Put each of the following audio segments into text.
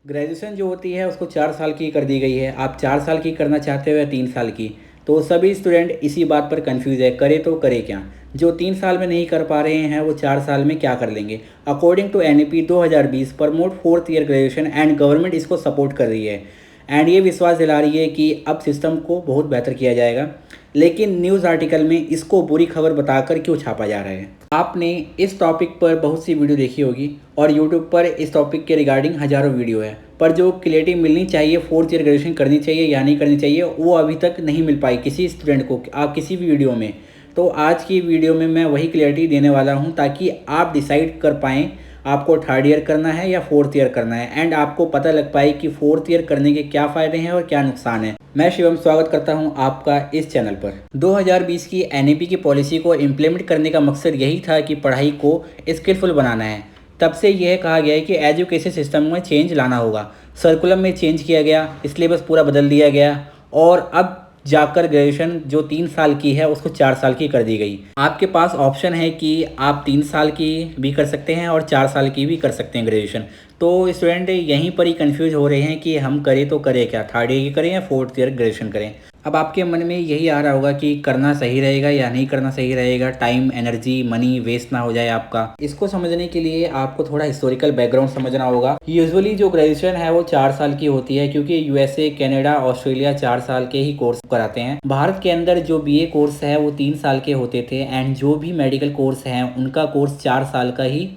Graduation जो होती है उसको 4 साल की कर दी गई है। आप 4 साल की करना चाहते हो या 3 साल की। तो सभी स्टूडेंट इसी बात पर कंफ्यूज है, करे तो करे क्या। जो 3 साल में नहीं कर पा रहे हैं वो 4 साल में क्या कर लेंगे। According to NEP 2020 promote fourth year graduation and government इसको सपोर्ट कर रही है एंड ये विश्वास दिला रही है कि अब सिस्टम को बहुत बेहतर किया जाएगा। लेकिन न्यूज़ आर्टिकल में इसको बुरी खबर बताकर क्यों छापा जा रहा है। आपने इस टॉपिक पर बहुत सी वीडियो देखी होगी और यूट्यूब पर इस टॉपिक के रिगार्डिंग हज़ारों वीडियो है, पर जो क्लियरिटी मिलनी चाहिए फोर्थ ईयर ग्रेजुएशन करनी चाहिए या नहीं करनी चाहिए वो अभी तक नहीं मिल पाई किसी स्टूडेंट को आप किसी भी वीडियो में। तो आज की वीडियो में मैं वही क्लियरिटी देने वाला हूँ ताकि आप डिसाइड कर पाएँ आपको थर्ड ईयर करना है या फोर्थ ईयर करना है एंड आपको पता लग पाए कि फोर्थ ईयर करने के क्या फ़ायदे हैं और क्या नुकसान है। मैं शिवम स्वागत करता हूं आपका इस चैनल पर। 2020 की NEP की पॉलिसी को इम्प्लीमेंट करने का मकसद यही था कि पढ़ाई को स्किलफुल बनाना है। तब से यह कहा गया है कि एजुकेशन सिस्टम में चेंज लाना होगा। सर्कुलम में चेंज किया गया, सिलेबस पूरा बदल दिया गया और अब जाकर ग्रेजुएशन जो 3 साल की है उसको 4 साल की कर दी गई। आपके पास ऑप्शन है कि आप 3 साल की भी कर सकते हैं और 4 साल की भी कर सकते हैं ग्रेजुएशन। तो स्टूडेंट यहीं पर ही कंफ्यूज हो रहे हैं कि हम करें तो करें क्या, थर्ड ईयर की करें या फोर्थ ईयर ग्रेजुएशन करें। अब आपके मन में यही आ रहा होगा कि करना सही रहेगा या नहीं करना सही रहेगा, टाइम एनर्जी मनी वेस्ट ना हो जाए आपका। इसको समझने के लिए आपको थोड़ा हिस्टोरिकल बैकग्राउंड समझना होगा। यूजुअली जो ग्रेजुएशन है वो 4 साल की होती है क्योंकि USA कनाडा ऑस्ट्रेलिया 4 साल के ही कोर्स कराते हैं। भारत के अंदर जो BA कोर्स है वो 3 साल के होते थे एंड जो भी मेडिकल कोर्स हैं उनका कोर्स 4 साल का ही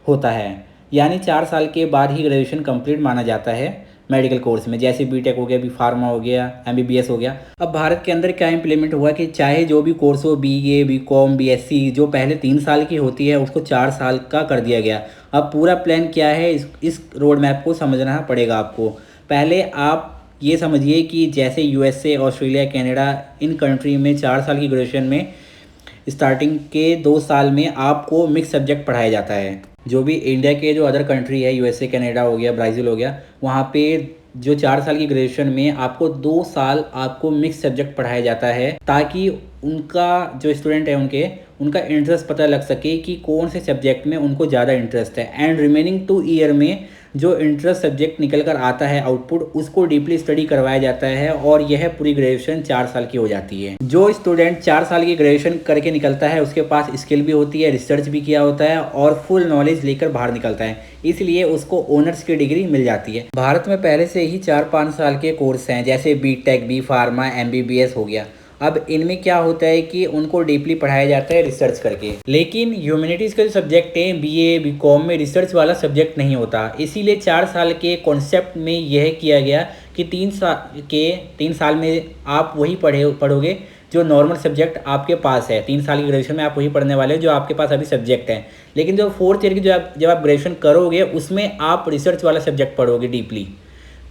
होता है, यानी 4 साल के बाद ही ग्रेजुएशन कंप्लीट माना जाता है मेडिकल कोर्स में। जैसे BTech हो गया, B.Pharma हो गया, MBBS हो गया। अब भारत के अंदर क्या इम्प्लीमेंट हुआ कि चाहे जो भी कोर्स हो, BA BCom BSc, जो पहले 3 साल की होती है उसको 4 साल का कर दिया गया। अब पूरा प्लान क्या है इस रोड मैप को समझना पड़ेगा आपको। पहले आप ये समझिए कि जैसे USA Australia Canada in country में 4 साल की ग्रेजुएशन में स्टार्टिंग के 2 साल में आपको मिक्स सब्जेक्ट पढ़ाया जाता है। जो भी इंडिया के जो अदर कंट्री है, USA कनाडा हो गया, ब्राज़ील हो गया, वहाँ पे जो 4 साल की ग्रेजुएशन में आपको 2 साल आपको मिक्स सब्जेक्ट पढ़ाया जाता है ताकि उनका जो स्टूडेंट है उनका इंटरेस्ट पता लग सके कि कौन से सब्जेक्ट में उनको ज़्यादा इंटरेस्ट है एंड रिमेनिंग 2 ईयर में जो इंटरेस्ट सब्जेक्ट निकल कर आता है आउटपुट उसको डीपली स्टडी करवाया जाता है और यह पूरी ग्रेजुएशन 4 साल की हो जाती है। जो स्टूडेंट 4 साल की ग्रेजुएशन करके निकलता है उसके पास स्किल भी होती है, रिसर्च भी किया होता है और फुल नॉलेज लेकर बाहर निकलता है, इसलिए उसको ऑनर्स की डिग्री मिल जाती है। भारत में पहले से ही 4-5 साल के कोर्स हैं जैसे BTech B.Pharma MBBS हो गया। अब इनमें क्या होता है कि उनको डीपली पढ़ाया जाता है रिसर्च करके, लेकिन ह्यूमैनिटीज़ का जो सब्जेक्ट है BA BCom में रिसर्च वाला सब्जेक्ट नहीं होता। इसीलिए 4 साल के कॉन्सेप्ट में यह किया गया कि 3 साल में आप वही पढ़ोगे जो नॉर्मल सब्जेक्ट आपके पास है। 3 साल की ग्रेजुएशन में आप वही पढ़ने वाले हो जो आपके पास अभी सब्जेक्ट है, लेकिन जो फोर्थ ईयर की जब आप ग्रेजुएशन करोगे उसमें आप रिसर्च वाला सब्जेक्ट पढ़ोगे डीपली।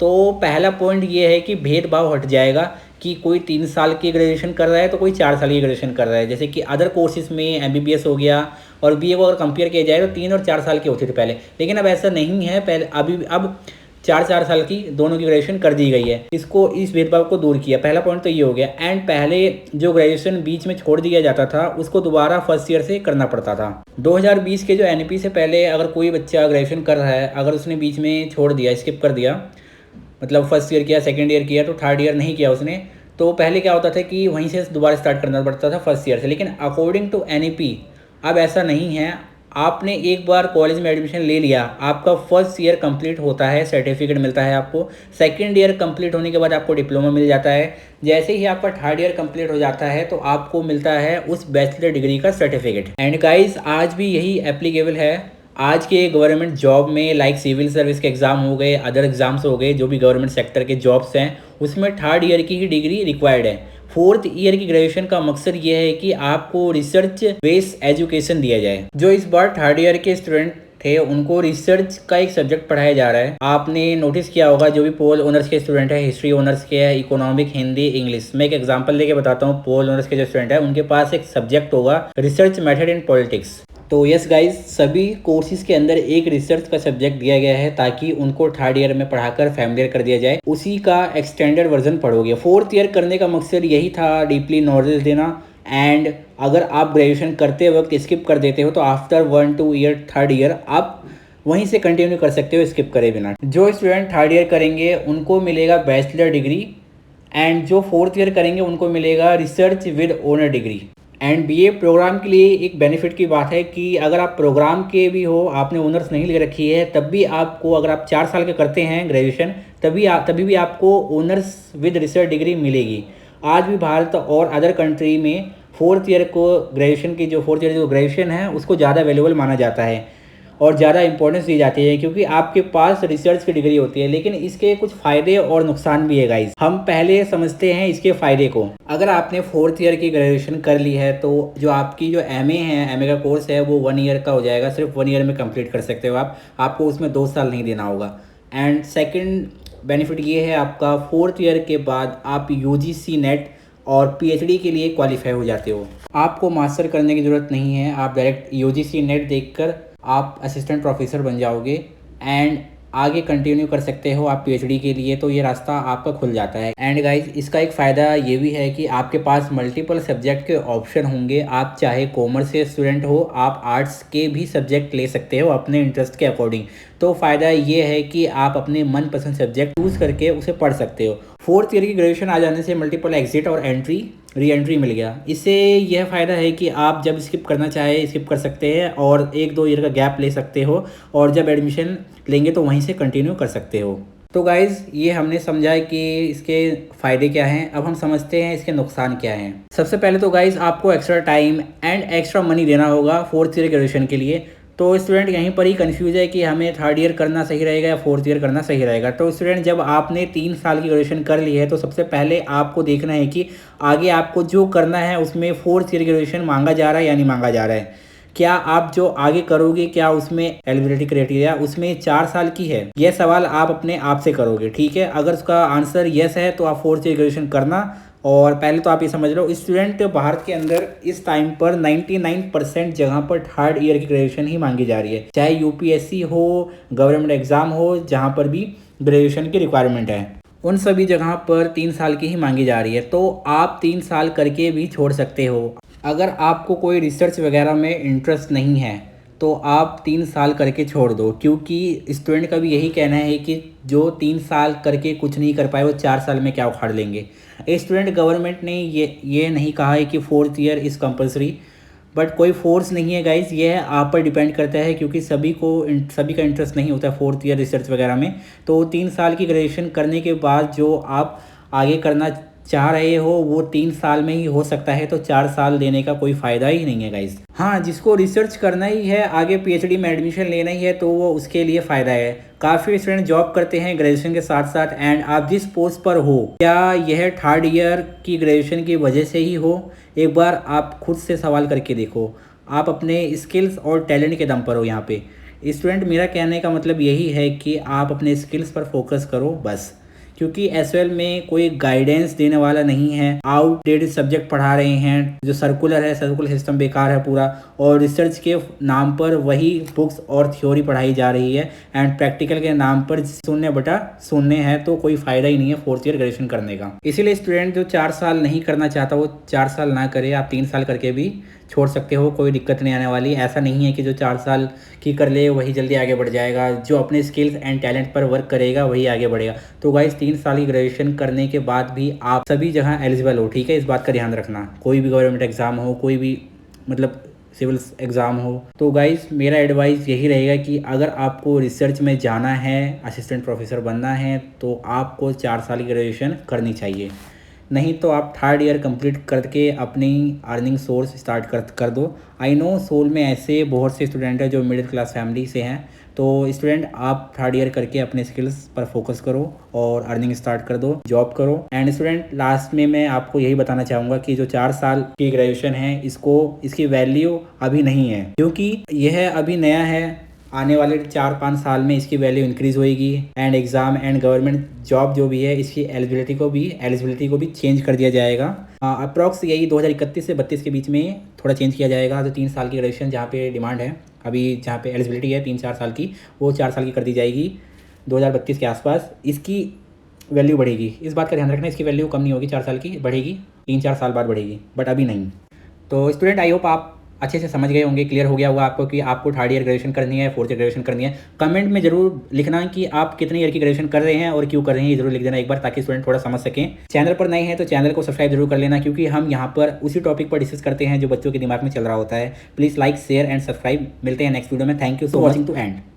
तो पहला पॉइंट ये है कि भेदभाव हट जाएगा कि कोई 3 साल की ग्रेजुएशन कर रहा है तो कोई 4 साल की ग्रेजुएशन कर रहा है। जैसे कि अदर कोर्सेज में MBBS हो गया और BA को अगर कंपेयर किया जाए तो 3 और 4 साल के होते थे पहले, लेकिन अब ऐसा नहीं है। पहले अब 4-4 साल की दोनों की ग्रेजुएशन कर दी गई है। इस भेदभाव को दूर किया। पहला पॉइंट तो ये हो गया एंड पहले जो ग्रेजुएशन बीच में छोड़ दिया जाता था उसको दोबारा फर्स्ट ईयर से करना पड़ता था। 2020 के जो NEP से पहले अगर कोई बच्चा ग्रेजुएशन कर रहा है, अगर उसने बीच में छोड़ दिया, स्किप कर दिया, मतलब फर्स्ट ईयर किया, सेकेंड ईयर किया तो थर्ड ईयर नहीं किया उसने, तो पहले क्या होता था कि वहीं से दोबारा स्टार्ट करना पड़ता था फर्स्ट ईयर से। लेकिन अकॉर्डिंग टू NEP अब ऐसा नहीं है। आपने एक बार कॉलेज में एडमिशन ले लिया, आपका फर्स्ट ईयर कंप्लीट होता है, सर्टिफिकेट मिलता है आपको। सेकंड ईयर कंप्लीट होने के बाद आपको डिप्लोमा मिल जाता है। जैसे ही आपका थर्ड ईयर कंप्लीट हो जाता है तो आपको मिलता है उस बैचलर डिग्री का सर्टिफिकेट। एंड गाइस आज भी यही एप्लीकेबल है आज के गवर्नमेंट जॉब में, लाइक सिविल सर्विस के एग्ज़ाम हो गए, अदर एग्ज़ाम्स हो गए, जो भी गवर्नमेंट सेक्टर के जॉब्स हैं उसमें थर्ड ईयर की ही डिग्री रिक्वायर्ड है। फोर्थ ईयर की ग्रेजुएशन का मकसद ये है कि आपको रिसर्च बेस्ड एजुकेशन दिया जाए। जो इस बार थर्ड ईयर के स्टूडेंट थे उनको रिसर्च का एक सब्जेक्ट पढ़ाया जा रहा है। आपने नोटिस किया होगा जो भी पोल ऑनर्स के स्टूडेंट है, हिस्ट्री ऑनर्स के है, इकोनॉमिक, हिंदी, इंग्लिश। मैं एक एग्जांपल लेके बताता हूँ। पोल ऑनर्स के जो स्टूडेंट है उनके पास एक सब्जेक्ट होगा रिसर्च मेथड इन पॉलिटिक्स। तो यस गाइज, सभी कोर्सेज के अंदर एक रिसर्च का सब्जेक्ट दिया गया है ताकि उनको थर्ड ईयर में पढ़ाकर फैमिलियर कर दिया जाए। उसी का एक्सटेंडेड वर्जन पढ़ोगे। फोर्थ ईयर करने का मकसद यही था, डीपली नॉलेज देना। एंड अगर आप ग्रेजुएशन करते वक्त स्किप कर देते हो तो आफ्टर 1-2 ईयर थर्ड ईयर आप वहीं से कंटिन्यू कर सकते हो स्किप करे बिना। जो स्टूडेंट थर्ड ईयर करेंगे उनको मिलेगा बैचलर डिग्री, एंड जो फोर्थ ईयर करेंगे उनको मिलेगा research with honour degree. And BA programme के लिए एक बेनिफिट की बात है कि अगर आप प्रोग्राम के भी हो, आपने ऑनर्स नहीं ले रखी है, तब भी आपको, अगर आप 4 साल के करते हैं ग्रेजुएशन, तभी भी आपको ऑनर्स विद रिसर्च डिग्री मिलेगी। आज भी भारत और अदर कंट्री में फोर्थ ईयर को ग्रेजुएशन की, जो फोर्थ ईयर जो ग्रेजुएशन है उसको ज़्यादा वैल्यूबल माना जाता है और ज़्यादा इंपॉर्टेंस दी जाती है, क्योंकि आपके पास रिसर्च की डिग्री होती है। लेकिन इसके कुछ फ़ायदे और नुकसान भी है गाइस। हम पहले समझते हैं इसके फ़ायदे को। अगर आपने फोर्थ ईयर की ग्रेजुएशन कर ली है तो जो आपकी जो एमए है, एमए का कोर्स है, वो 1 ईयर का हो जाएगा। सिर्फ 1 ईयर में कंप्लीट कर सकते हो आप, आपको उसमें 2 साल नहीं देना होगा। एंड सेकेंड बेनिफिट ये है आपका, फोर्थ ईयर के बाद आप यूजीसी नेट और पीएचडी के लिए क्वालिफाई हो जाते हो। आपको मास्टर करने की ज़रूरत नहीं है, आप डायरेक्ट यूजीसी नेट देखकर आप असिस्टेंट प्रोफेसर बन जाओगे एंड आगे कंटिन्यू कर सकते हो आप पीएचडी के लिए। तो ये रास्ता आपका खुल जाता है। एंड गाइज, इसका एक फ़ायदा ये भी है कि आपके पास मल्टीपल सब्जेक्ट के ऑप्शन होंगे। आप चाहे कॉमर्स के स्टूडेंट हो, आप आर्ट्स के भी सब्जेक्ट ले सकते हो अपने इंटरेस्ट के अकॉर्डिंग। तो फ़ायदा ये है कि आप अपने मनपसंद सब्जेक्ट चूज़ करके उसे पढ़ सकते हो। फोर्थ ईयर की ग्रेजुएशन आ जाने से मल्टीपल एग्जिट और री एंट्री मिल गया। इससे यह फ़ायदा है कि आप जब स्किप करना चाहे स्किप कर सकते हैं और 1-2 ईयर का गैप ले सकते हो, और जब एडमिशन लेंगे तो वहीं से कंटिन्यू कर सकते हो। तो गाइज़, ये हमने समझा कि इसके फ़ायदे क्या हैं। अब हम समझते हैं इसके नुकसान क्या हैं। सबसे पहले तो गाइज़, आपको extra time and extra money देना होगा फोर्थ ईयर ग्रेजुएशन के लिए। तो स्टूडेंट यहीं पर ही कंफ्यूज है कि हमें थर्ड ईयर करना सही रहेगा या फोर्थ ईयर करना सही रहेगा। तो स्टूडेंट, जब आपने 3 साल की ग्रेजुएशन कर ली है तो सबसे पहले आपको देखना है कि आगे आपको जो करना है उसमें फोर्थ ईयर ग्रेजुएशन मांगा जा रहा है या नहीं मांगा जा रहा है। क्या आप जो आगे करोगे, क्या उसमें एलिजिबिलिटी क्राइटेरिया उसमें 4 साल की है? यह सवाल आप अपने आप से करोगे, ठीक है। अगर उसका आंसर यस है तो आप फोर्थ ईयर ग्रेजुएशन करना। और पहले तो आप ये समझ लो, स्टूडेंट भारत के अंदर इस टाइम पर 99% जगह पर थर्ड ईयर की ग्रेजुएशन ही मांगी जा रही है। चाहे यूपीएससी हो, गवर्नमेंट एग्जाम हो, जहाँ पर भी ग्रेजुएशन की रिक्वायरमेंट है, उन सभी जगह पर 3 साल की ही मांगी जा रही है। तो आप 3 साल करके भी छोड़ सकते हो। अगर आपको कोई रिसर्च वगैरह में इंटरेस्ट नहीं है तो आप 3 साल करके छोड़ दो, क्योंकि स्टूडेंट का भी यही कहना है कि जो 3 साल करके कुछ नहीं कर पाए वो 4 साल में क्या उखाड़ लेंगे। स्टूडेंट, गवर्नमेंट ने ये नहीं कहा है कि fourth year is compulsory, but कोई फोर्स नहीं है गाइज, ये है आप पर डिपेंड करता है, क्योंकि सभी का इंटरेस्ट नहीं होता है फोर्थ ईयर रिसर्च वगैरह में। तो 3 साल की ग्रेजुएशन करने के बाद जो आप आगे करना चाह रहे हो वो 3 साल में ही हो सकता है, तो 4 साल देने का कोई फ़ायदा ही नहीं है गाइज। हाँ, जिसको रिसर्च करना ही है, आगे पीएचडी में एडमिशन लेना ही है, तो वो उसके लिए फ़ायदा है। काफ़ी स्टूडेंट जॉब करते हैं ग्रेजुएशन के साथ साथ, एंड आप जिस पोस्ट पर हो, क्या यह थर्ड ईयर की ग्रेजुएशन की वजह से ही हो? एक बार आप खुद से सवाल करके देखो। आप अपने स्किल्स और टैलेंट के दम पर हो यहाँ पे। स्टूडेंट, मेरा कहने का मतलब यही है कि आप अपने स्किल्स पर फोकस करो बस, क्योंकि एसएल में कोई गाइडेंस देने वाला नहीं है। आउटडेटेड सब्जेक्ट पढ़ा रहे हैं, जो सर्कुलर सिस्टम बेकार है पूरा, और रिसर्च के नाम पर वही बुक्स और थ्योरी पढ़ाई जा रही है, एंड प्रैक्टिकल के नाम पर शून्य है। तो कोई फ़ायदा ही नहीं है फोर्थ ईयर ग्रेजुएशन करने का। इसीलिए स्टूडेंट जो 4 साल नहीं करना चाहता वो 4 साल ना करे, आप 3 साल करके भी छोड़ सकते हो, कोई दिक्कत नहीं आने वाली। ऐसा नहीं है कि जो 4 साल की कर ले वही जल्दी आगे बढ़ जाएगा। जो अपने स्किल्स एंड टैलेंट पर वर्क करेगा वही आगे बढ़ेगा। तो गाइस, 3 साल की ग्रेजुएशन करने के बाद भी आप सभी जगह एलिजिबल हो, ठीक है। इस बात का ध्यान रखना, कोई भी गवर्नमेंट एग्जाम हो, कोई भी मतलब सिविल एग्ज़ाम हो। तो गाइस, मेरा एडवाइस यही रहेगा कि अगर आपको रिसर्च में जाना है, असिस्टेंट प्रोफेसर बनना है, तो आपको 4 साल की ग्रेजुएशन करनी चाहिए। नहीं तो आप थर्ड ईयर कंप्लीट करके अपनी अर्निंग सोर्स स्टार्ट कर दो। आई नो सोल में ऐसे बहुत से स्टूडेंट हैं जो मिडिल क्लास फैमिली से हैं। तो स्टूडेंट, आप थर्ड ईयर करके अपने स्किल्स पर फोकस करो और अर्निंग स्टार्ट कर दो, जॉब करो। एंड स्टूडेंट, लास्ट में मैं आपको यही बताना चाहूँगा कि जो 4 साल की ग्रेजुएशन है, इसकी वैल्यू अभी नहीं है, क्योंकि यह अभी नया है। आने वाले 4-5 साल में इसकी वैल्यू इंक्रीज़ होएगी, and exam and government job जो भी है, इसकी एलिजिबिलिटी को भी चेंज कर दिया जाएगा। अप्रॉक्स यही 2031 से 32 के बीच में थोड़ा चेंज किया जाएगा। तो 3 साल की ग्रेजुएशन जहाँ पे डिमांड है, अभी जहाँ पे एलिजिबिलिटी है 3-4 साल की, वो 4 साल की कर दी जाएगी 2032 के आसपास। इसकी वैल्यू बढ़ेगी, इस बात का ध्यान रखना। इसकी वैल्यू कम नहीं होगी, 4 साल की बढ़ेगी, 3-4 साल बाद बढ़ेगी, बट अभी नहीं। तो स्टूडेंट, आई होप आप अच्छे से समझ गए होंगे, क्लियर हो गया होगा आपको कि आपको थर्ड ईयर ग्रेजुएशन करनी है, फोर्थ ईयर ग्रेजुएशन करनी है। कमेंट में जरूर लिखना कि आप कितने ईयर की ग्रेजुएशन कर रहे हैं और क्यों कर रहे हैं, ये जरूर लिख देना एक बार, ताकि स्टूडेंट थोड़ा समझ सकें। चैनल पर नए हैं तो चैनल को सब्सक्राइब जरूर कर लेना, क्योंकि हम यहाँ पर उसी टॉपिक पर डिस्कस करते हैं जो बच्चों के दिमाग में चल रहा होता है। Please like, share and subscribe. मिलते हैं नेक्स्ट वीडियो में। Thank you so watching to and.